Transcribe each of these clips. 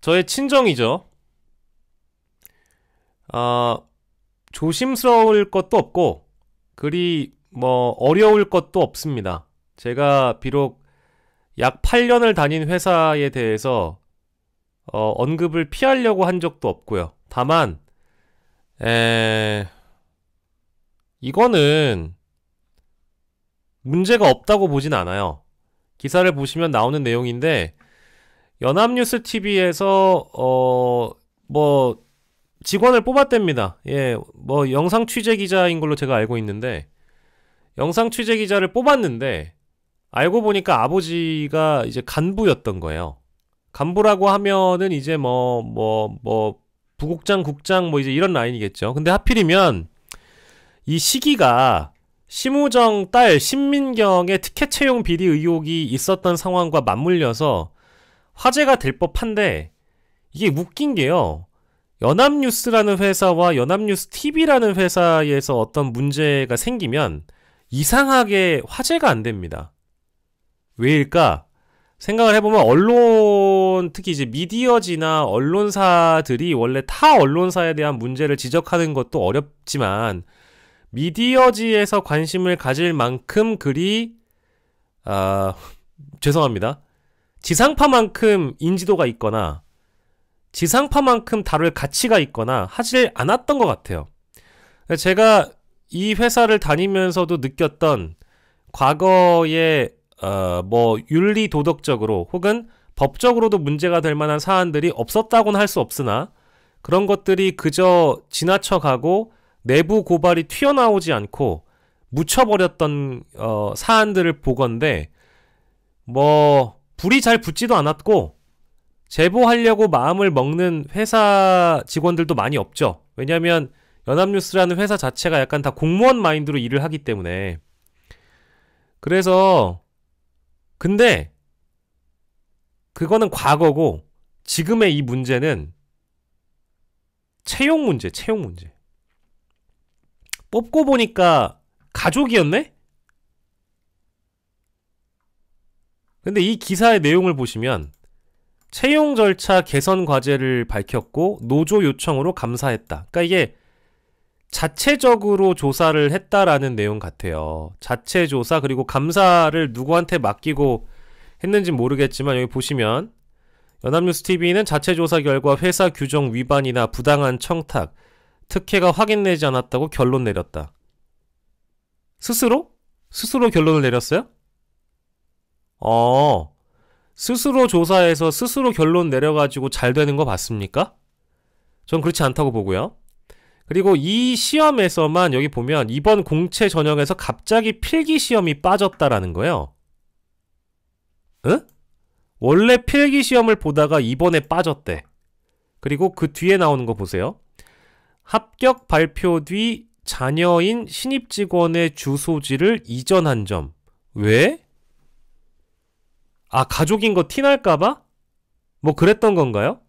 저의 친정이죠. 조심스러울 것도 없고 그리 뭐 어려울 것도 없습니다. 제가 비록 약 8년을 다닌 회사에 대해서 언급을 피하려고 한 적도 없고요. 다만 이거는 문제가 없다고 보진 않아요. 기사를 보시면 나오는 내용인데 연합뉴스 TV에서 뭐 직원을 뽑았답니다. 예, 뭐 영상 취재 기자인 걸로 제가 알고 있는데 영상 취재 기자를 뽑았는데 알고 보니까 아버지가 이제 간부였던 거예요. 간부라고 하면은 이제 뭐 부국장, 국장 뭐 이제 이런 라인이겠죠. 근데 하필이면 이 시기가 심우정 딸 신민경의 특혜 채용 비리 의혹이 있었던 상황과 맞물려서 화제가 될 법한데 이게 웃긴 게요. 연합뉴스라는 회사와 연합뉴스 TV라는 회사에서 어떤 문제가 생기면 이상하게 화제가 안 됩니다. 왜일까? 생각을 해보면 언론, 특히 이제 미디어지나 언론사들이 원래 타 언론사에 대한 문제를 지적하는 것도 어렵지만 미디어지에서 관심을 가질 만큼 그리 죄송합니다. 지상파만큼 인지도가 있거나 지상파만큼 다룰 가치가 있거나 하질 않았던 것 같아요. 제가 이 회사를 다니면서도 느꼈던 과거에 뭐 윤리 도덕적으로 혹은 법적으로도 문제가 될 만한 사안들이 없었다고는 할 수 없으나 그런 것들이 그저 지나쳐가고 내부 고발이 튀어나오지 않고 묻혀버렸던 사안들을 보건대 뭐 불이 잘 붙지도 않았고 제보하려고 마음을 먹는 회사 직원들도 많이 없죠. 왜냐하면 연합뉴스라는 회사 자체가 약간 다 공무원 마인드로 일을 하기 때문에. 그래서 근데 그거는 과거고 지금의 이 문제는 채용 문제. 뽑고 보니까 가족이었네? 근데 이 기사의 내용을 보시면 채용 절차 개선 과제를 밝혔고 노조 요청으로 감사했다. 그러니까 이게 자체적으로 조사를 했다라는 내용 같아요. 자체 조사 그리고 감사를 누구한테 맡기고 했는지 모르겠지만 여기 보시면 연합뉴스 TV는 자체 조사 결과 회사 규정 위반이나 부당한 청탁, 특혜가 확인되지 않았다고 결론 내렸다. 스스로? 스스로 결론을 내렸어요? 스스로 조사해서 스스로 결론 내려가지고 잘 되는 거 맞습니까? 전 그렇지 않다고 보고요. 그리고 이 시험에서만 여기 보면 이번 공채 전형에서 갑자기 필기 시험이 빠졌다라는 거예요. 응? 원래 필기 시험을 보다가 이번에 빠졌대. 그리고 그 뒤에 나오는 거 보세요. 합격 발표 뒤 자녀인 신입 직원의 주소지를 이전한 점. 왜? 가족인 거 티날까봐? 뭐 그랬던 건가요?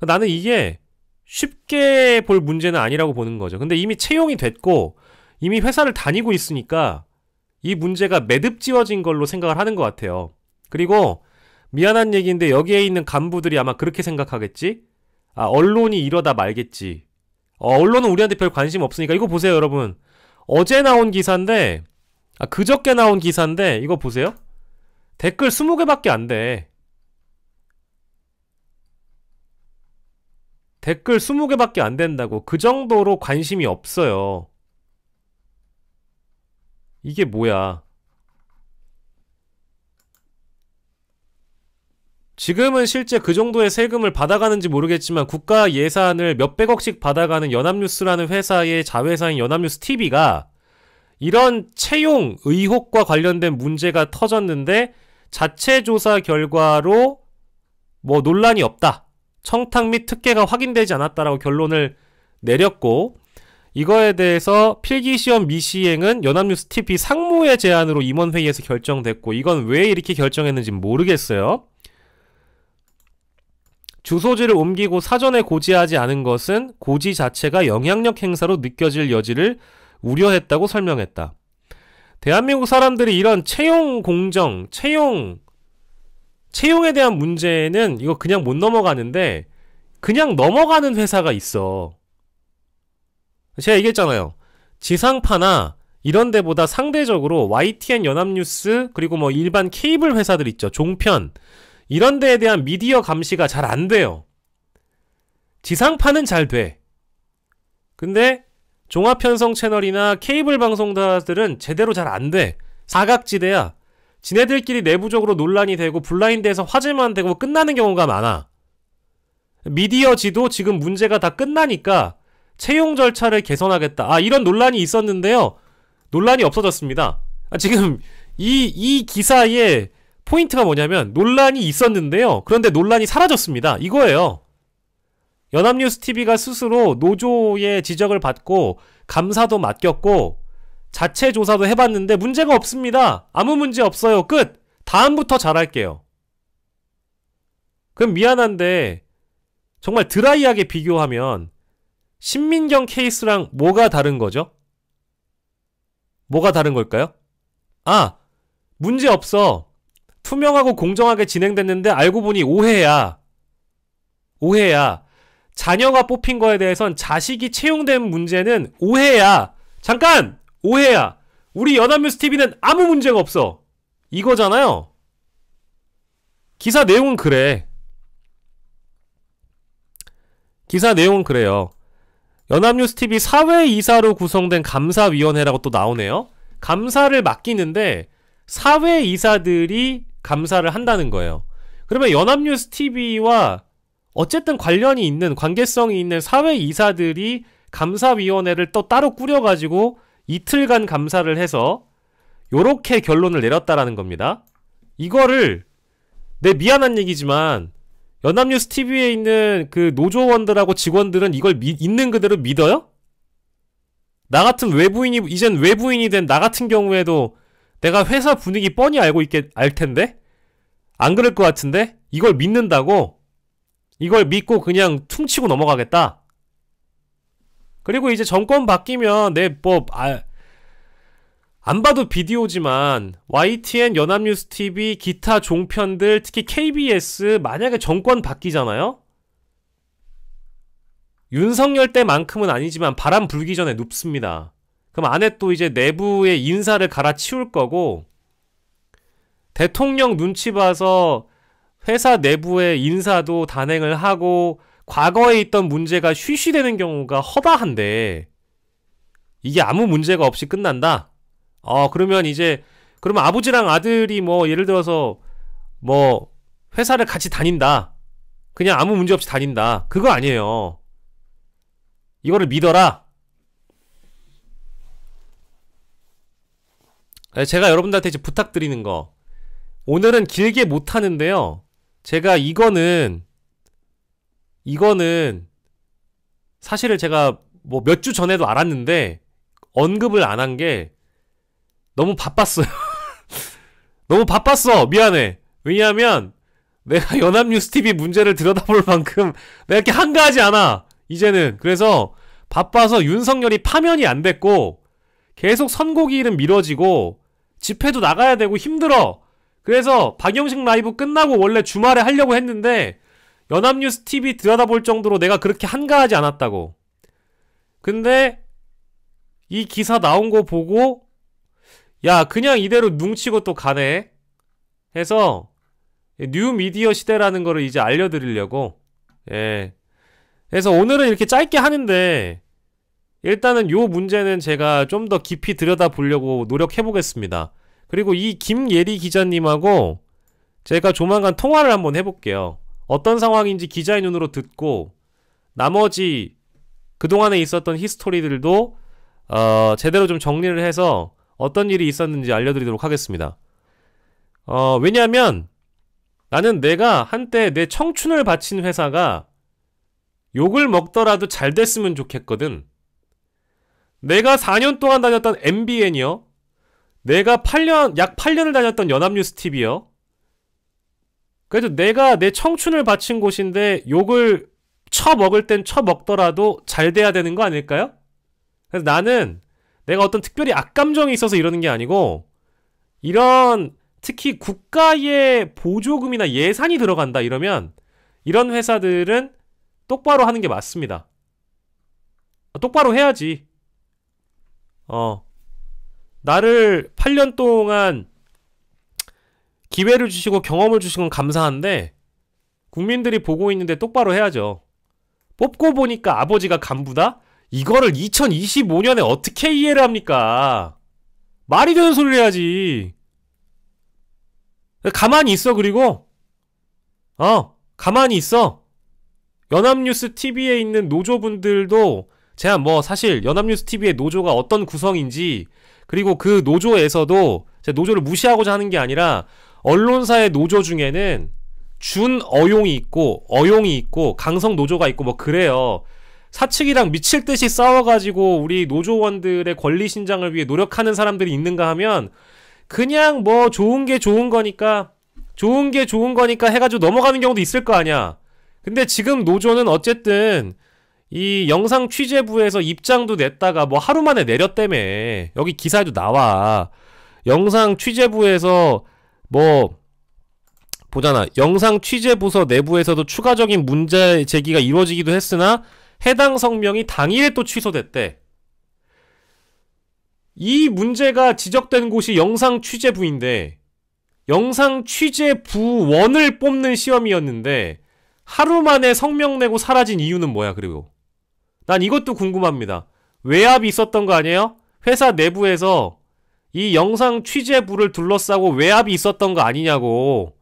나는 이게 쉽게 볼 문제는 아니라고 보는 거죠. 근데 이미 채용이 됐고 이미 회사를 다니고 있으니까 이 문제가 매듭지어진 걸로 생각을 하는 것 같아요. 그리고 미안한 얘기인데 여기에 있는 간부들이 아마 그렇게 생각하겠지? 언론이 이러다 말겠지. 언론은 우리한테 별 관심 없으니까. 이거 보세요, 여러분. 어제 나온 기사인데 그저께 나온 기사인데 이거 보세요. 댓글 20개밖에 안 돼. 댓글 20개밖에 안 된다고. 그 정도로 관심이 없어요. 이게 뭐야. 지금은 실제 그 정도의 세금을 받아가는지 모르겠지만 국가 예산을 몇백억씩 받아가는 연합뉴스라는 회사의 자회사인 연합뉴스 TV가 이런 채용 의혹과 관련된 문제가 터졌는데 자체 조사 결과로 뭐 논란이 없다. 청탁 및 특혜가 확인되지 않았다라고 결론을 내렸고 이거에 대해서 필기시험 미시행은 연합뉴스 TV 상무의 제안으로 임원회의에서 결정됐고 이건 왜 이렇게 결정했는지 모르겠어요. 주소지를 옮기고 사전에 고지하지 않은 것은 고지 자체가 영향력 행사로 느껴질 여지를 우려했다고 설명했다. 대한민국 사람들이 이런 채용 공정, 채용 채용에 대한 문제는 이거 그냥 못 넘어가는데 그냥 넘어가는 회사가 있어. 제가 얘기했잖아요. 지상파나 이런 데보다 상대적으로 YTN 연합뉴스 그리고 뭐 일반 케이블 회사들 있죠. 종편 이런 데에 대한 미디어 감시가 잘 안 돼요. 지상파는 잘 돼. 근데 종합편성 채널이나 케이블 방송사들은 제대로 잘 안 돼. 사각지대야. 지네들끼리 내부적으로 논란이 되고 블라인드에서 화제만 되고 끝나는 경우가 많아. 미디어지도 지금 문제가 다 끝나니까 채용 절차를 개선하겠다. 이런 논란이 있었는데요. 논란이 없어졌습니다. 지금 이 기사의 포인트가 뭐냐면 논란이 있었는데요. 그런데 논란이 사라졌습니다. 이거예요. 연합뉴스TV가 스스로 노조의 지적을 받고 감사도 맡겼고 자체 조사도 해봤는데 문제가 없습니다. 아무 문제 없어요. 끝! 다음부터 잘할게요. 그럼 미안한데 정말 드라이하게 비교하면 신민경 케이스랑 뭐가 다른 거죠? 뭐가 다른 걸까요? 문제 없어. 투명하고 공정하게 진행됐는데 알고 보니 오해야. 오해야. 자녀가 뽑힌 거에 대해선 자식이 채용된 문제는 오해야. 잠깐! 오해야. 우리 연합뉴스TV는 아무 문제가 없어. 이거잖아요. 기사 내용은 그래. 기사 내용은 그래요. 연합뉴스TV 사회이사로 구성된 감사위원회라고 또 나오네요. 감사를 맡기는데 사회이사들이 감사를 한다는 거예요. 그러면 연합뉴스TV와 어쨌든 관련이 있는, 관계성이 있는 사회이사들이 감사위원회를 또 따로 꾸려가지고 이틀간 감사를 해서 요렇게 결론을 내렸다라는 겁니다. 이거를 내 미안한 얘기지만 연합뉴스TV에 있는 그 노조원들하고 직원들은 이걸 있는 그대로 믿어요? 나 같은 외부인이, 이젠 외부인이 된 나 같은 경우에도 내가 회사 분위기 뻔히 알 텐데? 안 그럴 것 같은데? 이걸 믿는다고? 이걸 믿고 그냥 퉁치고 넘어가겠다? 그리고 이제 정권 바뀌면 안 봐도 비디오지만 YTN, 연합뉴스TV, 기타 종편들, 특히 KBS 만약에 정권 바뀌잖아요? 윤석열 때만큼은 아니지만 바람 불기 전에 눕습니다. 그럼 안에 또 이제 내부의 인사를 갈아치울 거고 대통령 눈치 봐서 회사 내부의 인사도 단행을 하고 과거에 있던 문제가 쉬쉬되는 경우가 허다한데 이게 아무 문제가 없이 끝난다? 그러면 아버지랑 아들이 뭐 예를 들어서 뭐 회사를 같이 다닌다. 그냥 아무 문제 없이 다닌다. 그거 아니에요. 이거를 믿어라. 제가 여러분들한테 이제 부탁드리는 거. 오늘은 길게 못하는데요. 제가 이거는 사실은 제가 뭐 몇 주 전에도 알았는데 언급을 안 한 게 너무 바빴어요. 너무 바빴어. 미안해. 왜냐하면 내가 연합뉴스TV 문제를 들여다볼 만큼 내가 이렇게 한가하지 않아. 이제는. 그래서 바빠서 윤석열이 파면이 안 됐고 계속 선고기일은 미뤄지고 집회도 나가야 되고 힘들어. 그래서 박영식 라이브 끝나고 원래 주말에 하려고 했는데 연합뉴스TV 들여다볼 정도로 내가 그렇게 한가하지 않았다고. 근데 이 기사 나온 거 보고 야 그냥 이대로 뭉치고 또 가네 해서 뉴미디어 시대라는 거를 이제 알려드리려고. 그래서 오늘은 이렇게 짧게 하는데 일단은 요 문제는 제가 좀 더 깊이 들여다보려고 노력해보겠습니다. 그리고 이 김예리 기자님하고 제가 조만간 통화를 한번 해볼게요. 어떤 상황인지 기자의 눈으로 듣고 나머지 그동안에 있었던 히스토리들도 제대로 좀 정리를 해서 어떤 일이 있었는지 알려드리도록 하겠습니다. 왜냐면 나는 내가 한때 내 청춘을 바친 회사가 욕을 먹더라도 잘 됐으면 좋겠거든. 내가 4년 동안 다녔던 MBN이요. 내가 약 8년을 다녔던 연합뉴스TV요. 그래도 내가 내 청춘을 바친 곳인데 욕을 처먹을 땐 처먹더라도 잘 돼야 되는 거 아닐까요? 그래서 나는 내가 어떤 특별히 악감정이 있어서 이러는 게 아니고 이런 특히 국가의 보조금이나 예산이 들어간다 이러면 이런 회사들은 똑바로 하는 게 맞습니다. 똑바로 해야지. 나를 8년 동안 기회를 주시고 경험을 주신 건 감사한데 국민들이 보고 있는데 똑바로 해야죠. 뽑고 보니까 아버지가 간부다? 이거를 2025년에 어떻게 이해를 합니까? 말이 되는 소리를 해야지. 가만히 있어. 그리고 가만히 있어. 연합뉴스 TV에 있는 노조분들도 제가 뭐 사실 연합뉴스 TV의 노조가 어떤 구성인지 그리고 그 노조에서도 제가 노조를 무시하고자 하는 게 아니라 언론사의 노조 중에는 준어용이 있고 어용이 있고 강성 노조가 있고 뭐 그래요. 사측이랑 미칠듯이 싸워가지고 우리 노조원들의 권리 신장을 위해 노력하는 사람들이 있는가 하면 그냥 뭐 좋은 게 좋은 거니까 해가지고 넘어가는 경우도 있을 거 아니야. 근데 지금 노조는 어쨌든 이 영상 취재부에서 입장도 냈다가 뭐 하루 만에 내렸다며. 여기 기사에도 나와. 영상 취재부에서 뭐 보잖아. 영상 취재부서 내부에서도 추가적인 문제 제기가 이루어지기도 했으나 해당 성명이 당일에 또 취소됐대. 이 문제가 지적된 곳이 영상 취재부인데 영상 취재부원을 뽑는 시험이었는데 하루 만에 성명 내고 사라진 이유는 뭐야? 그리고 난 이것도 궁금합니다. 외압이 있었던 거 아니에요? 회사 내부에서 이 영상 취재부를 둘러싸고 외압이 있었던 거 아니냐고.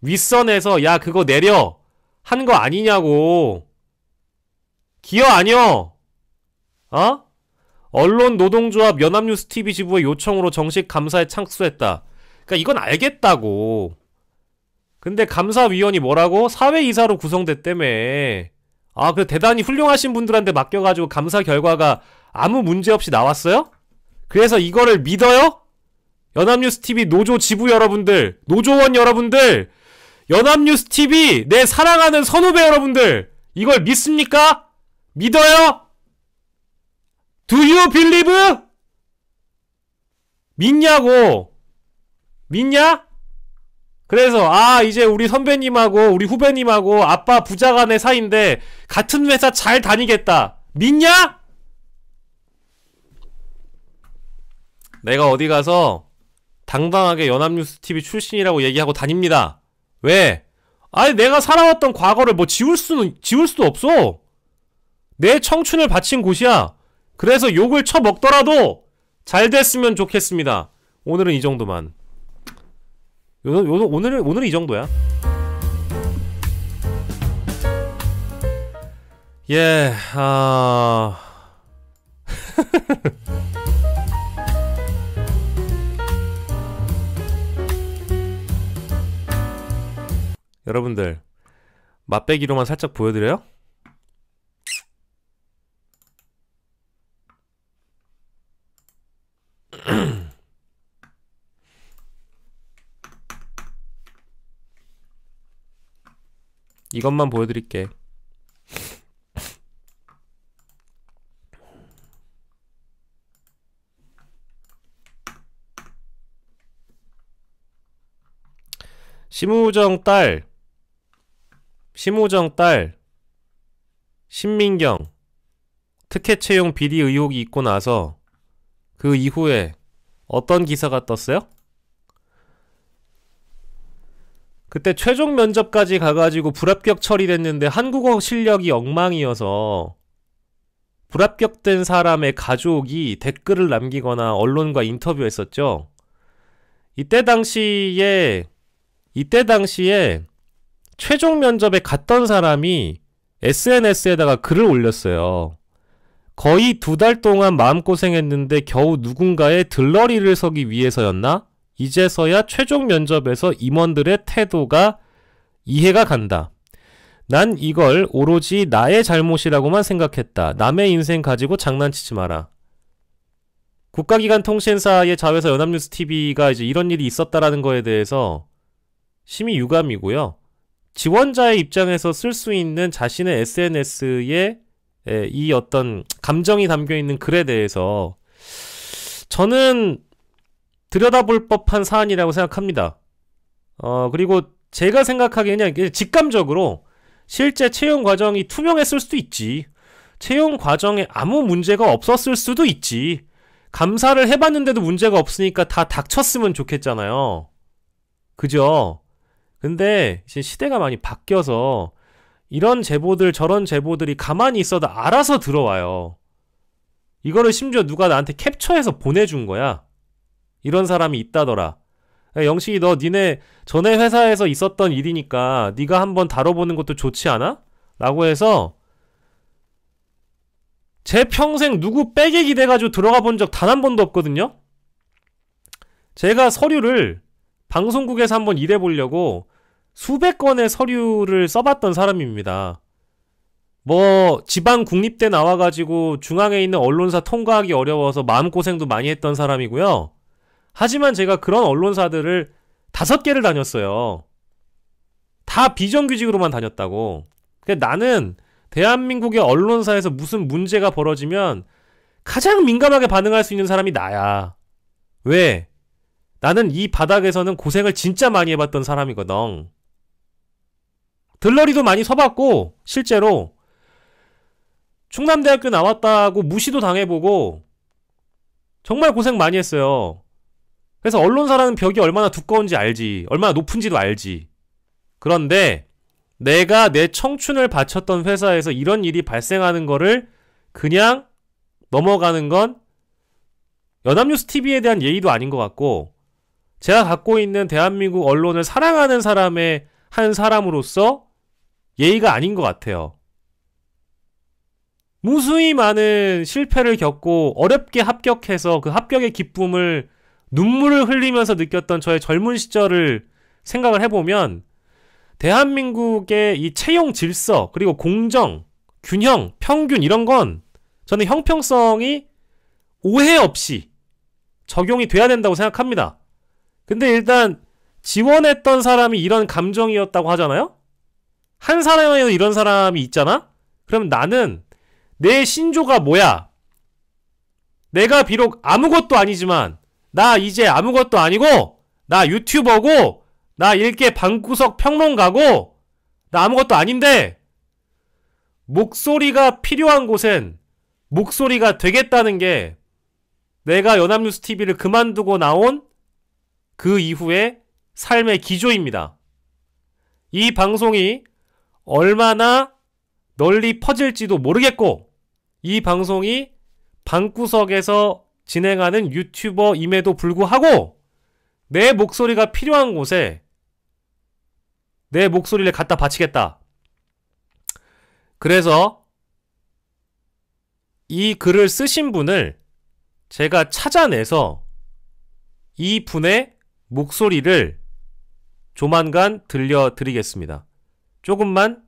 윗선에서 야 그거 내려 한 거 아니냐고. 기여 아니여. 언론노동조합 연합뉴스TV 지부의 요청으로 정식 감사에 착수했다. 그러니까 이건 알겠다고. 근데 감사위원이 뭐라고? 사회이사로 구성됐다며. 그 대단히 훌륭하신 분들한테 맡겨가지고 감사 결과가 아무 문제 없이 나왔어요? 그래서 이거를 믿어요? 연합뉴스TV 노조 지부 여러분들, 노조원 여러분들, 연합뉴스TV 내 사랑하는 선후배 여러분들, 이걸 믿습니까? 믿어요? Do you believe? 믿냐고. 믿냐? 그래서 이제 우리 선배님하고 우리 후배님하고 아빠 부자간의 사이인데 같은 회사 잘 다니겠다. 믿냐? 내가 어디 가서 당당하게 연합뉴스TV 출신이라고 얘기하고 다닙니다. 왜? 내가 살아왔던 과거를 뭐 지울 수도 없어. 내 청춘을 바친 곳이야. 그래서 욕을 쳐먹더라도 잘 됐으면 좋겠습니다. 오늘은 이 정도만. 오늘은 이 정도야. 예, 여러분들 맛배기로만 살짝 보여드려요? 이것만 보여드릴게. 심우정 딸 신민경 특혜 채용 비리 의혹이 있고 나서 그 이후에 어떤 기사가 떴어요? 그때 최종 면접까지 가가지고 불합격 처리됐는데 한국어 실력이 엉망이어서 불합격된 사람의 가족이 댓글을 남기거나 언론과 인터뷰했었죠. 이때 당시에 최종 면접에 갔던 사람이 SNS에다가 글을 올렸어요. 거의 2달 동안 마음고생했는데 겨우 누군가의 들러리를 서기 위해서였나? 이제서야 최종 면접에서 임원들의 태도가 이해가 간다. 난 이걸 오로지 나의 잘못이라고만 생각했다. 남의 인생 가지고 장난치지 마라. 국가기관 통신사의 자회사 연합뉴스TV가 이제 이런 일이 있었다라는 거에 대해서 심히 유감이고요. 지원자의 입장에서 쓸 수 있는 자신의 SNS에 이 어떤 감정이 담겨있는 글에 대해서 저는 들여다볼 법한 사안이라고 생각합니다. 그리고 제가 생각하기에는 그냥 직감적으로 실제 채용 과정이 투명했을 수도 있지. 채용 과정에 아무 문제가 없었을 수도 있지. 감사를 해봤는데도 문제가 없으니까 다 닥쳤으면 좋겠잖아요. 그죠? 근데 이제 시대가 많이 바뀌어서 이런 제보들 저런 제보들이 가만히 있어도 알아서 들어와요. 이거를 심지어 누가 나한테 캡처해서 보내준 거야. 이런 사람이 있다더라. 야, 영식이 너 니네 전에 회사에서 있었던 일이니까 네가 한번 다뤄보는 것도 좋지 않아? 라고 해서 제 평생 누구 백에 기대가지고 들어가 본 적 단 한 번도 없거든요. 제가 서류를 방송국에서 한번 일해보려고 수백 건의 서류를 써봤던 사람입니다. 뭐 지방 국립대 나와가지고 중앙에 있는 언론사 통과하기 어려워서 마음고생도 많이 했던 사람이고요. 하지만 제가 그런 언론사들을 5개를 다녔어요. 다 비정규직으로만 다녔다고. 나는 대한민국의 언론사에서 무슨 문제가 벌어지면 가장 민감하게 반응할 수 있는 사람이 나야. 왜? 나는 이 바닥에서는 고생을 진짜 많이 해봤던 사람이거든. 들러리도 많이 서봤고 실제로 충남대학교 나왔다고 무시도 당해보고 정말 고생 많이 했어요. 그래서 언론사라는 벽이 얼마나 두꺼운지 알지. 얼마나 높은지도 알지. 그런데 내가 내 청춘을 바쳤던 회사에서 이런 일이 발생하는 거를 그냥 넘어가는 건 연합뉴스TV에 대한 예의도 아닌 것 같고, 제가 갖고 있는 대한민국 언론을 사랑하는 사람의 한 사람으로서 예의가 아닌 것 같아요. 무수히 많은 실패를 겪고 어렵게 합격해서 그 합격의 기쁨을 눈물을 흘리면서 느꼈던 저의 젊은 시절을 생각을 해보면 대한민국의 이 채용 질서, 그리고 공정, 균형, 평균 이런 건 저는 형평성이 오해 없이 적용이 돼야 된다고 생각합니다. 근데 일단 지원했던 사람이 이런 감정이었다고 하잖아요? 한 사람에도 이런 사람이 있잖아? 그럼 나는 내 신조가 뭐야? 내가 비록 아무것도 아니지만 나 이제 아무것도 아니고 나 유튜버고 나 일개 방구석 평론가고 나 아무것도 아닌데 목소리가 필요한 곳엔 목소리가 되겠다는 게 내가 연합뉴스TV를 그만두고 나온 그 이후의 삶의 기조입니다. 이 방송이 얼마나 널리 퍼질지도 모르겠고 이 방송이 방구석에서 진행하는 유튜버임에도 불구하고 내 목소리가 필요한 곳에 내 목소리를 갖다 바치겠다. 그래서 이 글을 쓰신 분을 제가 찾아내서 이 분의 목소리를 조만간 들려드리겠습니다. 조금만